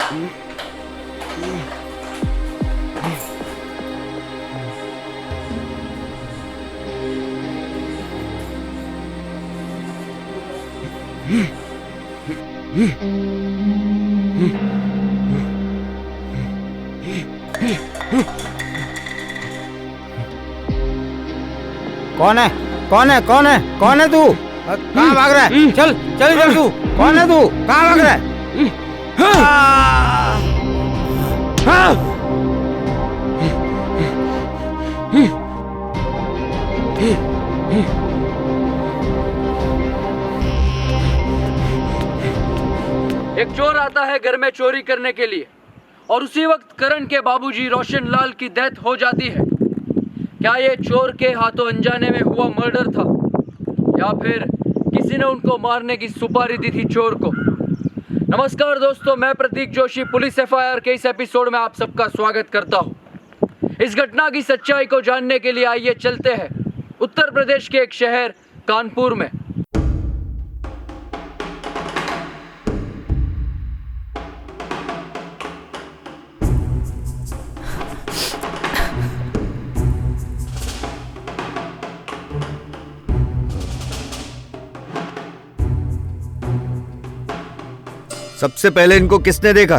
कौन है? कौन है? कौन है? कौन है तू? कहाँ भाग रहा है? चल चल इधर तू। कौन है तू? कहाँ भाग रहा है? एक चोर आता है घर में चोरी करने के लिए और उसी वक्त करण के बाबूजी रोशन लाल की डेथ हो जाती है। क्या ये चोर के हाथों अनजाने में हुआ मर्डर था या फिर किसी ने उनको मारने की सुपारी दी थी चोर को? नमस्कार दोस्तों, मैं प्रतीक जोशी पुलिस एफआईआर के इस एपिसोड में आप सबका स्वागत करता हूं। इस घटना की सच्चाई को जानने के लिए आइए चलते हैं उत्तर प्रदेश के एक शहर कानपुर में। सबसे पहले इनको किसने देखा?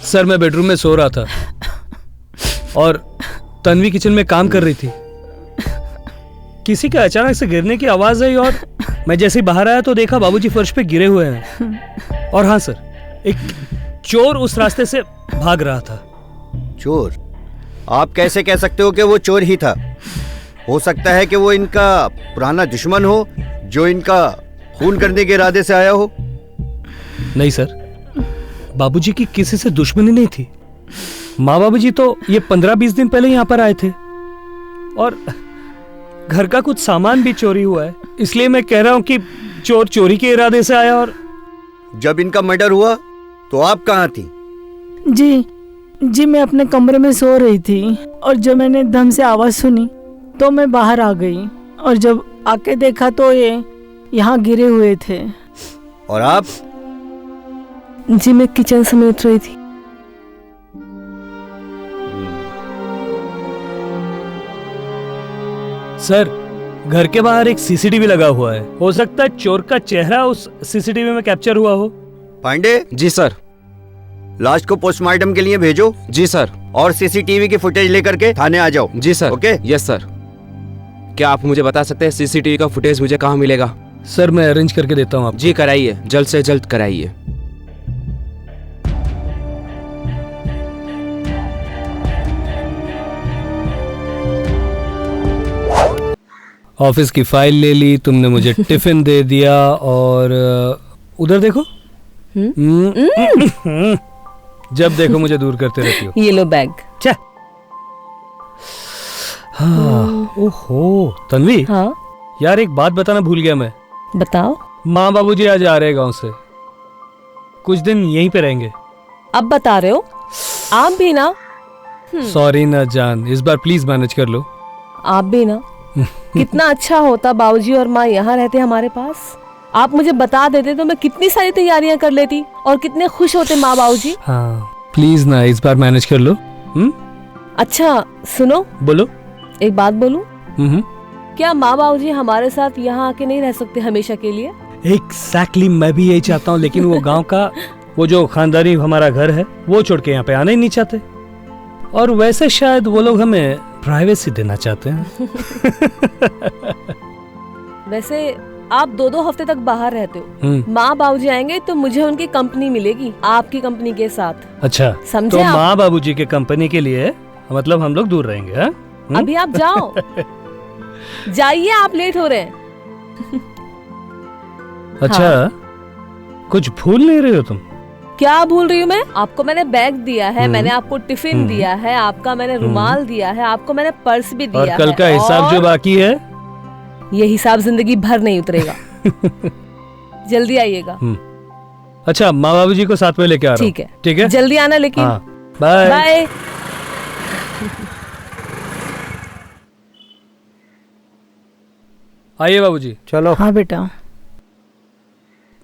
सर, मैं बेडरूम में सो रहा था और तन्वी किचन में काम कर रही थी। किसी के अचानक से गिरने की आवाज आई और मैं जैसे ही बाहर आया तो देखा बाबूजी फर्श पे गिरे हुए हैं। और हाँ सर, एक चोर उस रास्ते से भाग रहा था। चोर? आप कैसे कह सकते हो कि वो चोर ही था? हो सकता है कि वो इनका पुराना दुश्मन हो जो इनका खून करने के इरादे से आया हो। नहीं सर, बाबूजी की किसी से दुश्मनी नहीं थी। माँ बाबूजी तो ये 15-20 दिन पहले यहाँ पर आए थे और घर का कुछ सामान भी चोरी हुआ है। इसलिए मैं कह रहा हूँ कि चोर चोरी के इरादे से आया। और जब इनका मर्डर हुआ तो आप कहाँ थी? जी मैं अपने कमरे में सो रही थी और जब मैंने एकदम से आवाज सुनी तो मैं बाहर आ गई और जब आके देखा तो ये यहाँ गिरे हुए थे। और आप? जी मैं किचन समेट रही थी। सर, घर के बाहर एक सीसीटीवी लगा हुआ है। हो सकता है चोर का चेहरा उस सीसीटीवी में कैप्चर हुआ हो। पांडे? जी सर। लाश को पोस्टमार्टम के लिए भेजो। जी सर। और सीसीटीवी की फुटेज लेकर के थाने आ जाओ। जी सर। ओके? Yes sir. क्या आप मुझे बता सकते हैं सीसीटीवी का फुटेज मुझे कहाँ मिलेगा? सर, मैं अरेंज करके देता हूँ आप। जी कराइए, जल्द से जल्द कराइए। ऑफिस की फाइल ले ली, तुमने मुझे टिफिन दे दिया और उधर देखो। जब देखो मुझे दूर करते रहती हो। ये लो बैग। हाँ, ओहो तन्वी। हाँ यार, एक बात बताना भूल गया मैं। बताओ। माँ बाबूजी आज आ रहे हैं गांव से, कुछ दिन यहीं पे रहेंगे। अब बता रहे हो? आप भी ना। सॉरी ना जान, इस बार प्लीज मैनेज कर लो। आप भी ना। कितना अच्छा होता बाबूजी और माँ यहाँ रहते हमारे पास। आप मुझे बता देते तो मैं कितनी सारी तैयारियां कर लेती और कितने खुश होते माँ बाबूजी। हाँ प्लीज ना, इस बार मैनेज कर लो। अच्छा सुनो, बोलो। एक बात बोलूं? क्या माँ बाबूजी हमारे साथ यहाँ आके नहीं रह सकते हमेशा के लिए? एग्जैक्टली, मैं भी यही चाहता हूँ, लेकिन वो गांव का वो जो खानदानी हमारा घर है वो छोड़ के यहाँ पे आना ही नहीं चाहते। और वैसे शायद वो लोग हमें प्राइवेसी देना चाहते हैं। वैसे आप 2-2 हफ्ते तक बाहर रहते हो। माँ बाबूजी आएंगे तो मुझे उनकी कंपनी मिलेगी आपकी कंपनी के साथ। अच्छा, समझे? तो माँ बाबूजी के कंपनी के लिए मतलब हम लोग दूर रहेंगे। हा? अभी आप जाओ। जाइए, आप लेट हो रहे हैं। अच्छा हाँ। कुछ भूल नहीं रहे हो तुम? क्या भूल रही हूँ मैं? आपको मैंने बैग दिया है, मैंने आपको टिफिन दिया है, आपका मैंने रुमाल दिया है, आपको मैंने पर्स भी दिया है। और कल का हिसाब जो बाकी है, ये हिसाब जिंदगी भर नहीं उतरेगा। जल्दी आइएगा। अच्छा, माँ बाबूजी को साथ में लेके आ रहा हूँ। ठीक है, ठीक है, जल्दी आना लेकिन। Bye bye. आइए बाबूजी। चलो। हाँ बेटा।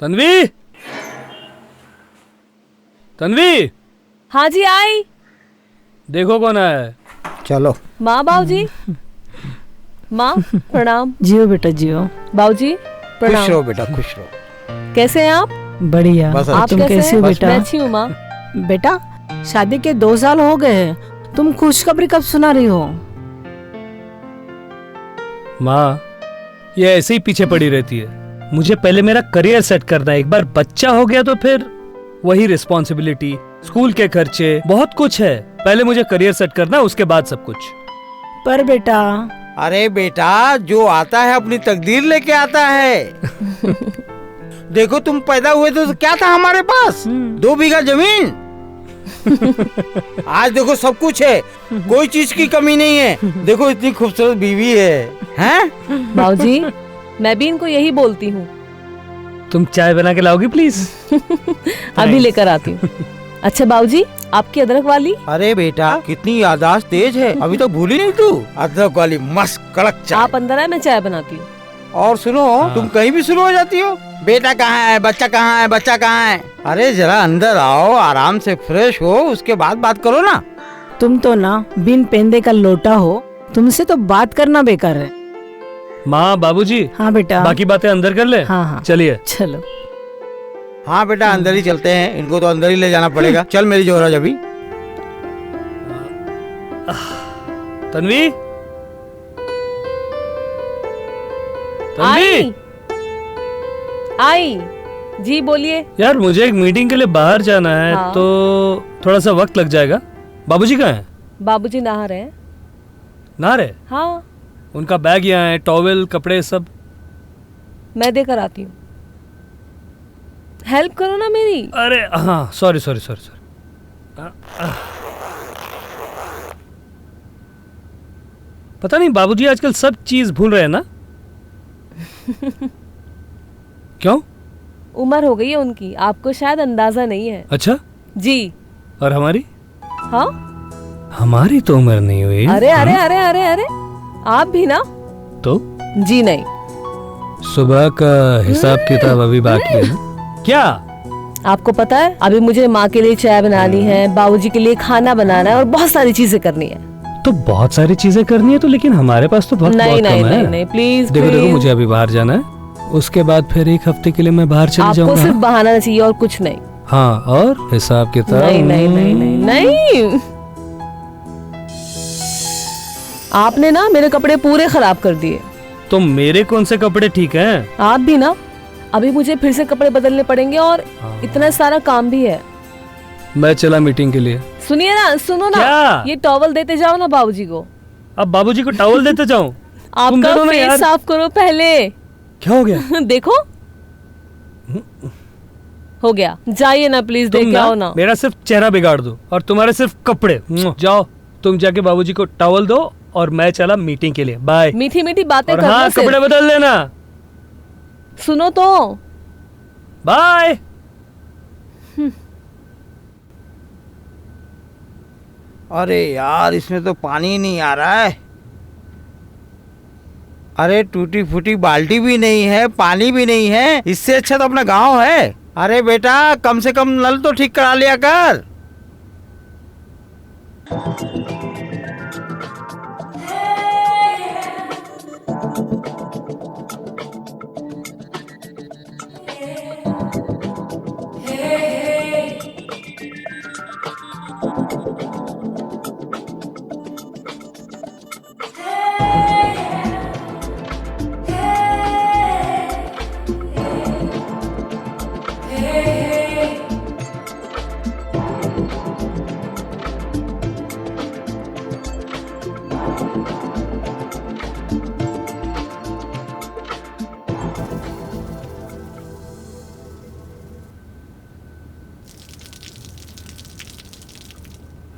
तन्वी, तन्वी, हाँ जी आई। देखो कौन आया है। चलो। माँ बाबूजी। माँ प्रणाम। जियो बेटा जियो। बाबूजी खुश प्रणाम। रहो बेटा, खुश रहो। कैसे हैं आप? बढ़िया। बस आप तुम कैसे कैसे हो हैं? बेटा? मैं अच्छी हूँ माँ। बेटा शादी के 2 साल हो गए हैं, तुम खुशखबरी कब सुना रही हो? माँ, ये ऐसे ही पीछे पड़ी रहती है। मुझे पहले मेरा करियर सेट करना है। एक बार बच्चा हो गया तो फिर वही रिस्पॉन्सिबिलिटी, स्कूल के खर्चे, बहुत कुछ है। पहले मुझे करियर सेट करना है, उसके बाद सब कुछ। पर बेटा। अरे बेटा, जो आता है अपनी तकदीर लेके आता है। देखो तुम पैदा हुए तो क्या था हमारे पास? 2 बीघा जमीन। आज देखो सब कुछ है, कोई चीज की कमी नहीं है। देखो इतनी खूबसूरत बीवी है, हैं? बाबूजी मैं भी इनको यही बोलती हूँ। तुम चाय बना के लाओगी प्लीज? अभी लेकर आती हूँ। अच्छा बाबूजी, आपकी अदरक वाली? अरे बेटा कितनी याददाश्त तेज है, अभी तो भूली नहीं तू। अदरक वाली मस्त कड़क चाय। आप अंदर आए, मैं चाय बनाती हूँ। और सुनो, तुम कहीं भी शुरू हो जाती हो। बेटा कहाँ है, बच्चा कहाँ है, बच्चा कहाँ है? अरे जरा अंदर आओ, आराम से फ्रेश हो, उसके बाद बात करो ना। तुम तो ना बिन पेंदे का लोटा हो, तुमसे तो बात करना बेकार है। माँ, बाबूजी, हाँ बेटा। बाकी बातें अंदर कर ले। हाँ हाँ चलिए। चलो। हाँ बेटा अंदर ही चलते हैं, इनको तो अंदर ही ले जाना पड़ेगा। चल मेरी जोराज अभी। तन्वी, आई आई जी बोलिए। यार मुझे एक मीटिंग के लिए बाहर जाना है। हाँ। तो थोड़ा सा वक्त लग जाएगा। बाबूजी कहाँ हैं? बाबूजी नहा रहे हैं। नहा रहे? हाँ उनका बैग यहाँ है, टॉवेल, कपड़े सब। मैं देकर आती हूँ। हेल्प करो ना मेरी। अरे हाँ, सॉरी सॉरी सॉरी सॉरी। पता नहीं बाबूजी आजकल सब चीज भूल रहे हैं ना? क्यों? उम्र हो गई है उनकी, आपको शायद अंदाजा नहीं है। अच्छा। जी। और हमारी? हाँ हमारी तो उम्र नहीं हुई। अरे अरे अरे अरे अरे आप भी ना? तो जी नहीं। सुबह का हिसाब किताब अभी बाकी है ना? क्या? आपको पता है अभी मुझे माँ के लिए चाय बनानी है, बाबूजी के लिए खाना बनाना है और बहुत सारी चीजें करनी है। तो बहुत सारी चीजें करनी है तो, लेकिन हमारे पास तो बहुत नहीं बहुत नहीं कम है। नहीं नहीं प्लीज देखो देखो, प्लीज। मुझे अभी बाहर जाना है, उसके बाद फिर 1 हफ्ते के लिए मैं बाहर चले आपको जाऊंगा। सिर्फ बहाना चाहिए और कुछ नहीं। हाँ, और हिसाब किताब? नहीं नहीं नहीं नहीं नहीं। आपने ना मेरे कपड़े पूरे खराब कर दिए। तो मेरे कौन से कपड़े ठीक हैं? आप भी ना, अभी मुझे फिर से कपड़े बदलने पड़ेंगे और इतना सारा काम भी है। मैं चला मीटिंग के लिए। सुनिए ना, सुनो ना। क्या? ये टॉवल देते जाओ ना बाबूजी को। अब बाबूजी को टॉवल देते जाऊं? तुम आपका करो ना फेस यार। साफ करो पहले। क्या हो गया? देखो हो गया। जाइए ना प्लीज, तुम देख आओ ना। मेरा सिर्फ चेहरा बिगाड़ दो और तुम्हारे सिर्फ कपड़े। जाओ तुम जाके बाबूजी को टॉवल दो और मैं चला मीटिंग के लिए। बाय। मीठी मीठी बातें और करना हाँ, सिर्फ। कपड़े बदल लेना। सुनो तो। बाय। अरे यार इसमें तो पानी ही नहीं आ रहा है। अरे टूटी फूटी बाल्टी भी नहीं है, पानी भी नहीं है। इससे अच्छा तो अपना गांव है। अरे बेटा कम से कम नल तो ठीक करा लिया कर।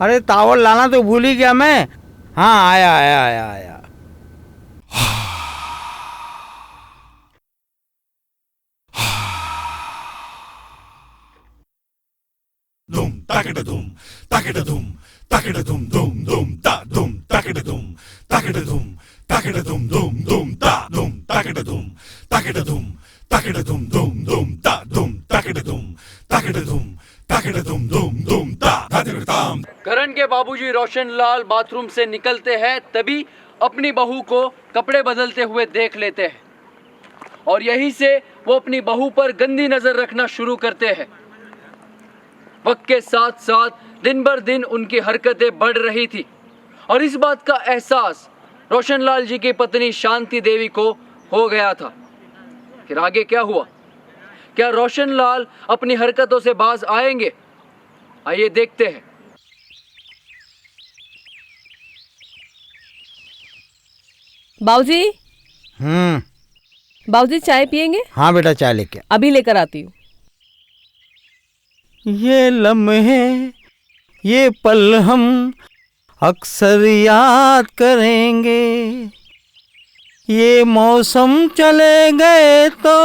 अरे तावल लाना तो भूल ही गया मैं। हाँ आया आया आया आया। Dum takada dum takada dum dum dum da dum takada dum dum da dum takada dum dum dum da dum takada dum बाबूजी रोशनलाल बाथरूम से निकलते हैं तभी अपनी बहू को कपड़े बदलते हुए देख लेते हैं और यहीं से वो अपनी बहू पर गंदी नजर रखना शुरू करते हैं। वक्त के साथ साथ दिन बर दिन उनकी हरकतें बढ़ रही थी और इस बात का एहसास रोशनलाल जी की पत्नी शांति देवी को हो गया था। फिर आगे क्या हुआ? क्या रोशनलाल अपनी हरकतों से बाज आएंगे? आइए देखते हैं। बाबूजी, बाबूजी चाय पियेंगे? हाँ बेटा, चाय लेके अभी लेकर आती हूँ। ये लम्हे ये पल हम अक्सर याद करेंगे, ये मौसम चले गए तो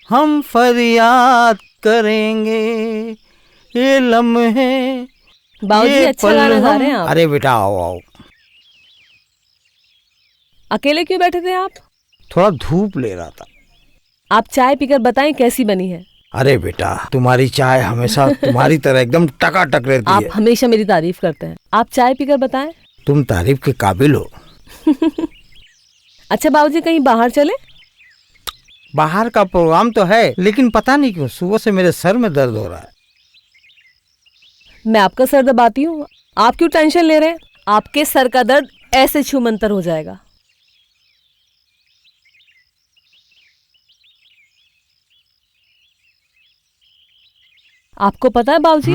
हम फरियाद करेंगे, ये लम्हे बाबूजी अच्छा गाना गा रहे हैं आप। अरे बेटा आओ आओ। अकेले क्यों बैठे थे आप? थोड़ा धूप ले रहा था। आप चाय पीकर बताएं कैसी बनी है। अरे बेटा, तुम्हारी चाय हमेशा तुम्हारी तरह एकदम टकाटक रहती आप है। हमेशा मेरी तारीफ करते हैं। आप चाय पीकर बताएं। तुम तारीफ के काबिल हो। अच्छा बाबूजी, कहीं बाहर चले? बाहर का प्रोग्राम तो है, लेकिन पता नहीं क्यों सुबह से मेरे सर में दर्द हो रहा है। मैं आपका सर दबाती हूँ, आप क्यों टेंशन ले रहे हैं? आपके सर का दर्द ऐसे छूमंतर हो जाएगा। आपको पता है बाबूजी,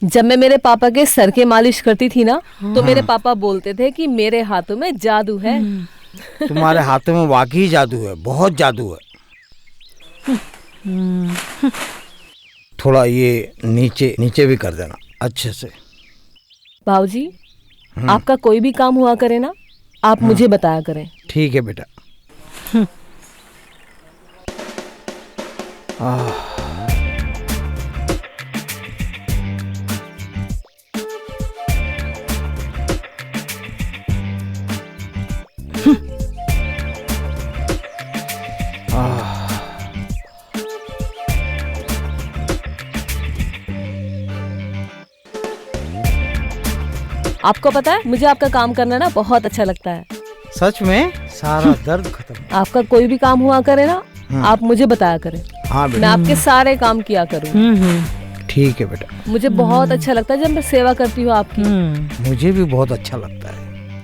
जब मैं मेरे पापा के सर के मालिश करती थी ना, तो मेरे पापा बोलते थे कि मेरे हाथों में जादू है। तुम्हारे हाथों में वाकई जादू है, बहुत जादू है। थोड़ा ये नीचे नीचे भी कर देना अच्छे से। बाबूजी, आपका कोई भी काम हुआ करे ना, आप मुझे बताया करें। ठीक है बेटा। आपको पता है, मुझे आपका काम करना ना बहुत अच्छा लगता है। सच में सारा दर्द खत्म। आपका कोई भी काम हुआ करे ना, आप मुझे बताया करें। हाँ मैं बेटा, आपके सारे काम किया करूँ। ठीक है बेटा। मुझे बहुत अच्छा लगता है जब मैं सेवा करती हूँ आपकी। मुझे भी बहुत अच्छा लगता है।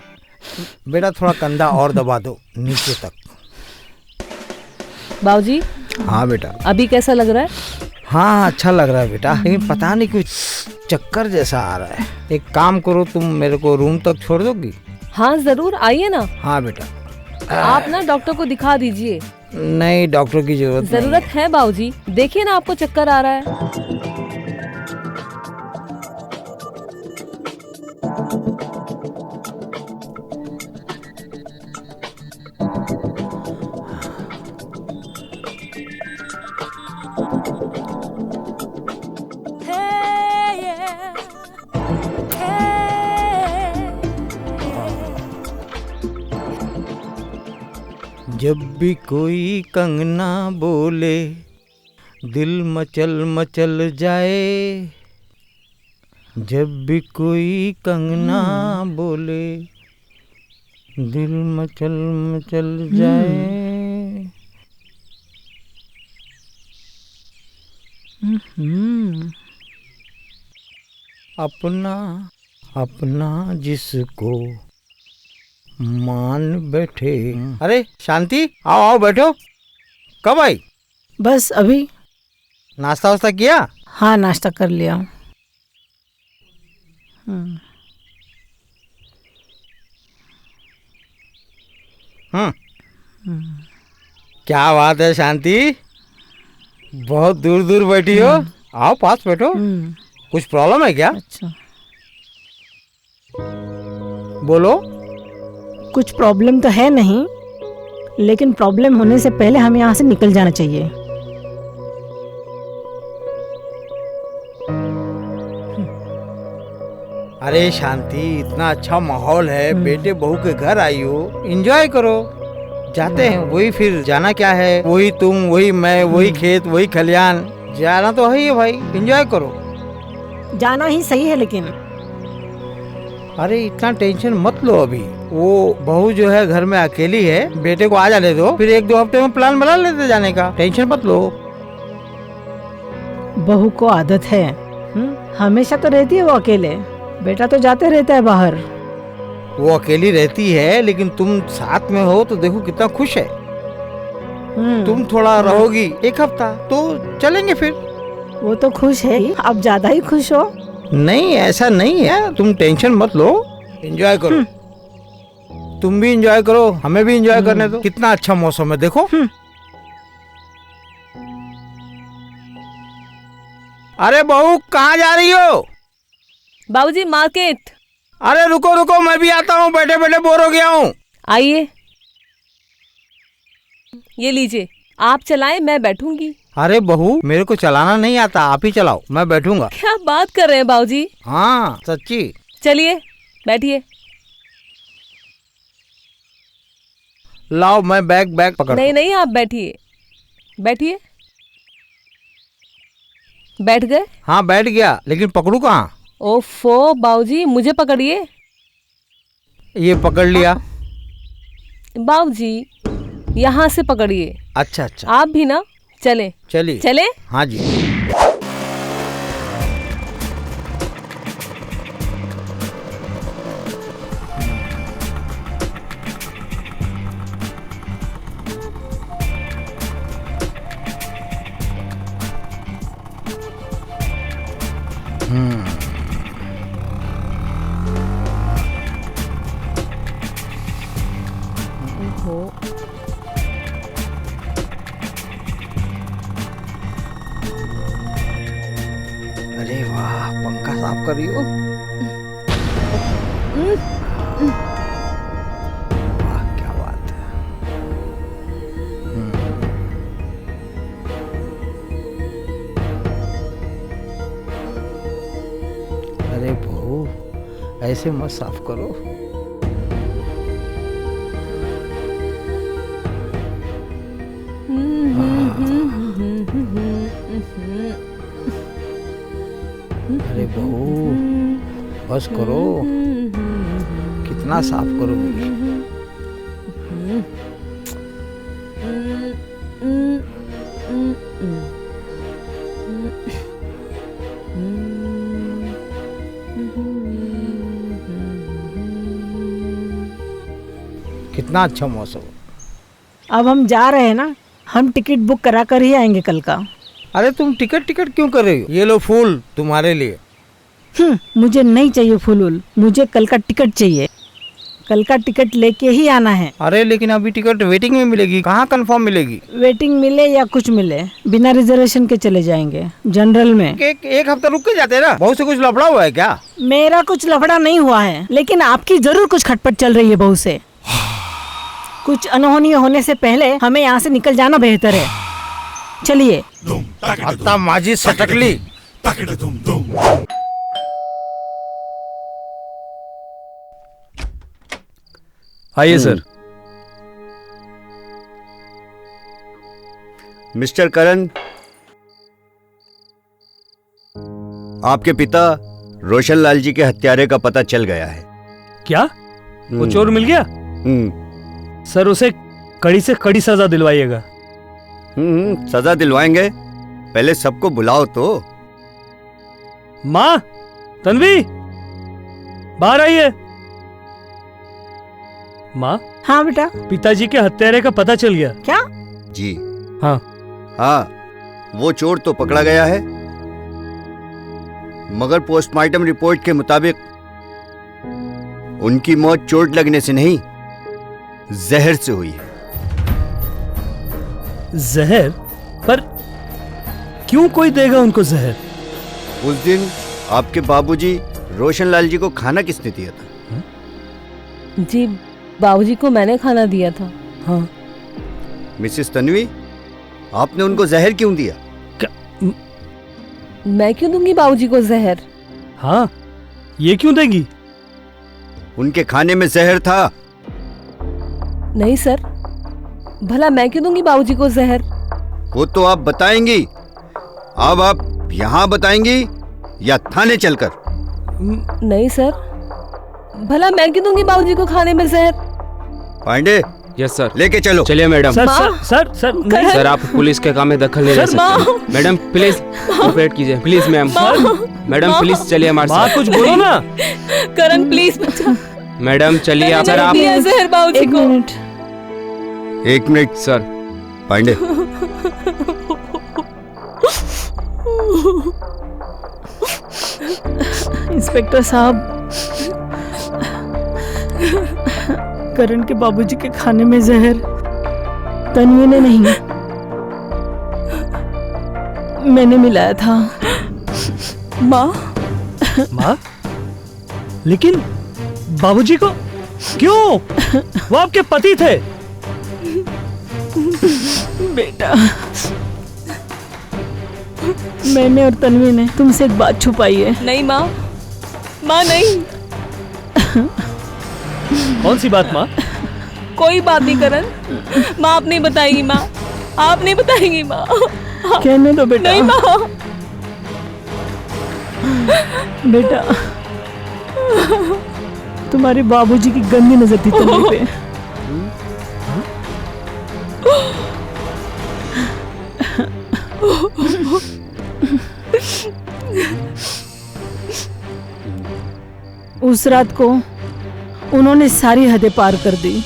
बेटा थोड़ा कंधा और दबा दो नीचे तक। बाबूजी, हाँ बेटा। अभी कैसा लग रहा है? हाँ अच्छा लग रहा है बेटा, लेकिन पता नहीं कुछ चक्कर जैसा आ रहा है। एक काम करो, तुम मेरे को रूम तक छोड़ दोगी? हाँ जरूर, आइए ना। हाँ बेटा। आप ना डॉक्टर को दिखा दीजिए। नहीं, डॉक्टर की जरूरत है बाबूजी, देखिए ना आपको चक्कर आ रहा है। जब भी कोई कंगना बोले दिल मचल मचल जाए, जब भी कोई कंगना बोले दिल मचल मचल जाए। अपना अपना जिसको मान बैठे। अरे शांति, आओ आओ बैठो। कब आई? बस अभी। नाश्ता वास्ता किया? हाँ नाश्ता कर लिया। क्या बात है शांति, बहुत दूर दूर बैठी हो। आओ पास बैठो। कुछ प्रॉब्लम है क्या? अच्छा, बोलो। कुछ प्रॉब्लम तो है नहीं, लेकिन प्रॉब्लम होने से पहले हमें यहाँ से निकल जाना चाहिए। अरे शांति, इतना अच्छा माहौल है, बेटे बहू के घर आई हो, एंजॉय करो। जाते हैं, वही फिर जाना क्या है, वही तुम वही मैं, वही खेत वही खलियान, जाना तो है ही भाई, एंजॉय करो। जाना ही सही है, लेकिन अरे इतना टेंशन मत लो अभी। वो बहू जो है घर में अकेली है, बेटे को आ जाने दो, फिर 1-2 हफ्ते में प्लान बना लेते जाने का। टेंशन मत लो। बहू को आदत है, हमेशा तो रहती है वो अकेले। बेटा तो जाते रहता है बाहर। वो अकेली रहती है, लेकिन तुम साथ में हो तो देखो कितना खुश है। तुम थोड़ा रहोगी 1 हफ्ता तो चलेंगे फिर। वो तो खुश है, आप ज्यादा ही खुश हो। नहीं ऐसा नहीं है, तुम टेंशन मत लो, एंजॉय करो। तुम भी एंजॉय करो, हमें भी एंजॉय करने दो। कितना अच्छा मौसम है देखो। अरे बहू कहाँ जा रही हो? बाबूजी मार्केट। अरे रुको रुको, मैं भी आता हूँ, बैठे बैठे बोर हो गया हूँ। आइए, ये लीजिए, आप चलाएं, मैं बैठूंगी। अरे बहू मेरे को चलाना नहीं आता, आप ही चलाओ, मैं बैठूंगा। क्या बात कर रहे हैं बाबूजी? हाँ सच्ची। चलिए बैठिए। लाओ मैं बैग पकड़। नहीं नहीं, आप बैठिए बैठिए। बैठ गए? हाँ बैठ गया, लेकिन पकड़ू कहाँ? ओफो बाबूजी, मुझे पकड़िए। ये पकड़ लिया। बाबूजी यहाँ से पकड़िए। अच्छा अच्छा। आप भी ना, चले चलिए। चले। हाँ जी। अरे वाह, पंखा साफ कर रही हो। वाह क्या बात है। अरे बहू ऐसे मत साफ करो। अरे बहू बस करो, कितना साफ करोगी? कितना अच्छा मौसम। अब हम जा रहे हैं ना, हम टिकट बुक करा कर ही आएंगे कल का। अरे तुम टिकट क्यों कर रही हो? ये लो फूल तुम्हारे लिए। मुझे नहीं चाहिए फूल, मुझे कल का टिकट चाहिए। कल का टिकट लेके ही आना है। अरे लेकिन अभी टिकट वेटिंग में मिलेगी, कहाँ कंफर्म मिलेगी? वेटिंग मिले या कुछ मिले, बिना रिजर्वेशन के चले जाएंगे जनरल में। एक हफ्ता रुक के जाते ना। बहू से कुछ लफड़ा हुआ है क्या? मेरा कुछ लफड़ा नहीं हुआ है, लेकिन आपकी जरूर कुछ खटपट चल रही है बहू से। कुछ अनहोनी होने से पहले हमें यहाँ से निकल जाना बेहतर है। चलिए। अत्ता माजी सटकली। आइए सर। मिस्टर करण, आपके पिता रोशन लाल जी के हत्यारे का पता चल गया है। क्या वो चोर मिल गया? सर उसे कड़ी से कड़ी सजा दिलवाइएगा। सजा दिलवाएंगे, पहले सबको बुलाओ तो। माँ, तन्वी बाहर आइए। माँ। हाँ बेटा। पिताजी के हत्यारे का पता चल गया। क्या? जी हाँ। हाँ, वो चोर तो पकड़ा गया है, मगर पोस्टमार्टम रिपोर्ट के मुताबिक उनकी मौत चोट लगने से नहीं, जहर से हुई है। जहर? पर क्यों कोई देगा उनको जहर? उस दिन आपके बाबूजी रोशन लाल जी को खाना किसने दिया था? जी बाबूजी को मैंने खाना दिया था। हाँ। मिसेस तन्वी, आपने उनको जहर क्यों दिया? मैं क्यों दूंगी बाबूजी को जहर? हाँ, ये क्यों देगी? उनके खाने में जहर था। नहीं सर, भला मैं क्यों दूंगी बाबूजी को जहर? वो तो आप बताएंगी। अब आप यहाँ बताएंगी या थाने चलकर? नहीं सर, भला मैं क्यों दूंगी बाबूजी को खाने में जहर? Pandey, yes sir. लेके चलो। चलिए मैडम। सर माँ। सर नहीं सर आप पुलिस के काम में दखल नहीं ले सर, सकते। मैडम प्लीज कोऑपरेट कीजिए प्लीज मैम। मैडम प्लीज चलिए हमारे माँ साथ। कुछ बोलो ना। करण प्लीज बचा। मैडम चलिए आप। सर आप दिया जहर बाबूजी एक को। Minute. 1 minute sir. Pandey, inspector साहब, करण के बाबूजी के खाने में जहर तन्वी ने नहीं, मैंने मिलाया था। माँ माँ, लेकिन बाबूजी को क्यों? वो आपके पति थे। बेटा, मैंने और तन्वी ने तुमसे एक बात छुपाई है। नहीं माँ, माँ नहीं। कौन सी बात माँ? कोई बात नहीं करण। माँ आप नहीं बताएगी माँ, आप नहीं बताएगी माँ। कहने दो बेटा। नहीं माँ। बेटा, तुम्हारे बाबूजी की गंदी नजर थी तन्वी पे। उस रात को उन्होंने सारी हदें पार कर दी।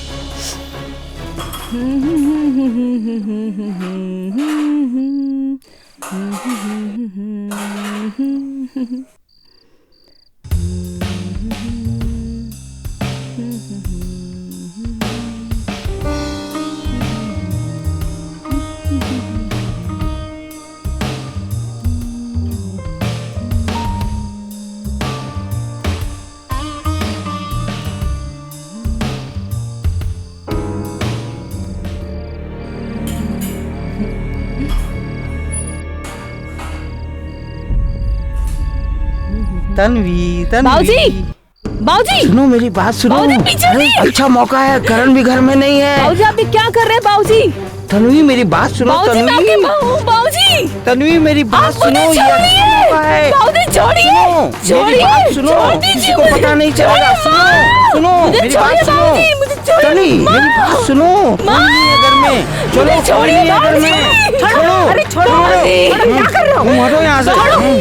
तन्वी बाबूजी, बाबूजी, सुनो मेरी बात सुनो। बाबूजी, पीछे अरे, नहीं। अच्छा मौका है, करण भी घर में नहीं है। बाबूजी आप ये क्या कर रहे हैं बाबूजी? तन्वी मेरी बात सुनो। बाबूजी मैं आपकी माँ हूँ बाबूजी। तन्वी मेरी बात आप सुनो, मुझे ये अच्छा छोड़िए। मौका है। बाबूजी छोड़िए, सुनो मेरी बात सुनो, छोड़ किसी दीजिए को मुझे। पता नहीं चलेगा। सुनो सुनो मुझे मेरी बात छोड़िए सुनो। बाबूजी, मुझे छोड़िए। तन्वी मेरी बात सुनो। माँ। तन्वी है घर में। चलो मुझे छोड़िए तन्वी है घर बाबूजी। में। छोड़ो, अरे छोड़ो बाबूजी। क्या कर रहे हो? तुम हटो यहाँ से।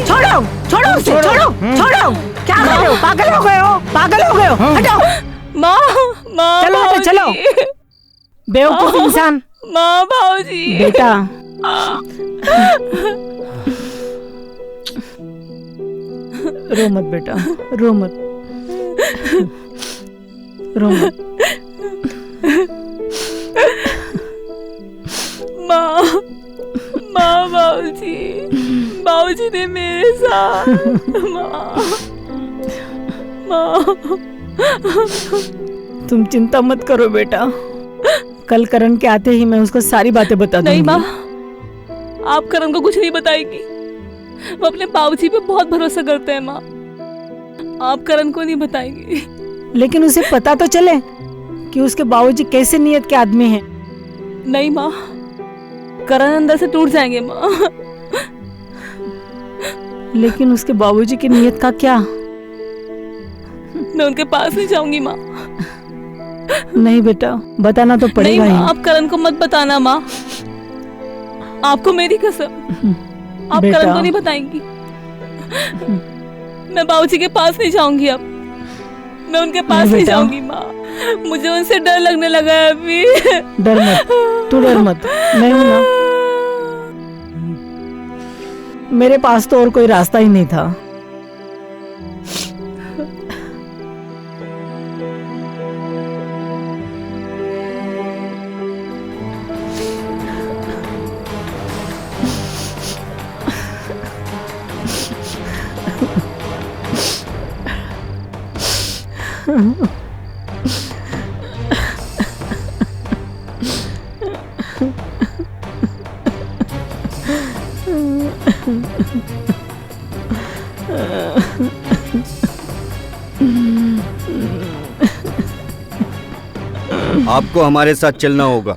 छोड़ो, छोड़ो उसे, छोड़ो, छोड़ो। क्या कर रहे हो? पागल हो गए हो? पागल हो गए हो? हटाओ। माँ, माँ चलो बेटा, चलो। बाबूजी। बेवकूफ इंसान। माँ बाबूजी। बेटा, रो मत बेटा, रो मत, रो मत। माँ, माँ बाबूजी, बाबूजी ने मेरे साथ। माँ, माँ। तुम चिंता मत करो बेटा, कल करण के आते ही मैं उसको सारी बातें बता दूंगी। नहीं माँ, आप करण को कुछ नहीं बताएगी। वो अपने बाबूजी पे बहुत भरोसा करते हैं माँ। आप करण को नहीं बताएंगी। लेकिन उसे पता तो चले कि उसके बाबूजी कैसे नियत के आदमी हैं। नहीं माँ, करण अंदर से टूट जाएंगे माँ। लेकिन उसके बाबूजी की नियत का क्या? मैं उनके पास नहीं जाऊंगी माँ। नहीं बेटा, बताना तो नहीं पड़ेगा माँ, ही। आप करण को मत बताना माँ। आपको मेरी कसम, आप बेटा। करण को नहीं बताएंगी। मैं बाबूजी के पास नहीं जाऊंगी अब। मैं उनके पास नहीं बेटा। जाऊंगी माँ। मुझे उनसे डर लगने लगा है अभी। डर मत, तू डर मत, मैं हूं ना। मेरे पास तो और कोई रास्ता ही नहीं था। आपको हमारे साथ चलना होगा।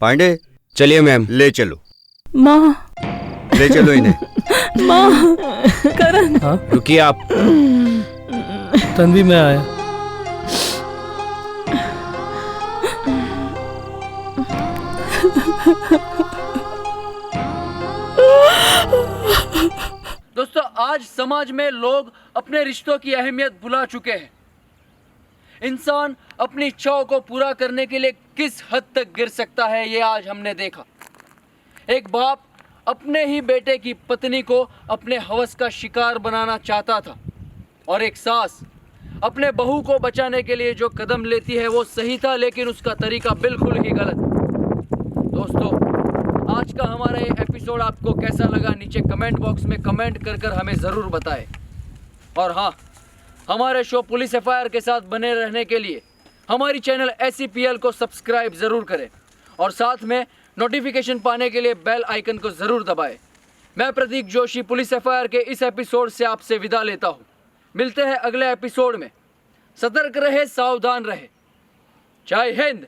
पांडे, चलिए मैम। ले चलो, माँ, ले चलो इन्हें। माँ, करण। रुकिए आप। तन्वी मैं आया। दोस्तों, आज समाज में लोग अपने रिश्तों की अहमियत भुला चुके हैं। इंसान अपनी इच्छाओं को पूरा करने के लिए किस हद तक गिर सकता है, ये आज हमने देखा। एक बाप अपने ही बेटे की पत्नी को अपने हवस का शिकार बनाना चाहता था, और एक सास अपने बहू को बचाने के लिए जो कदम लेती है वो सही था, लेकिन उसका तरीका बिल्कुल ही गलत। दोस्तों, आज का हमारा ये एपिसोड आपको कैसा लगा, नीचे कमेंट बॉक्स में कमेंट कर हमें ज़रूर बताएं। और हाँ, हमारे शो पुलिस एफआईआर के साथ बने रहने के लिए हमारी चैनल SCPL को सब्सक्राइब ज़रूर करें, और साथ में नोटिफिकेशन पाने के लिए बेल आइकन को ज़रूर दबाएं। मैं प्रतीक जोशी पुलिस एफआईआर के इस एपिसोड से आपसे विदा लेता हूँ। मिलते हैं अगले एपिसोड में। सतर्क रहे, सावधान रहे। जय हिंद।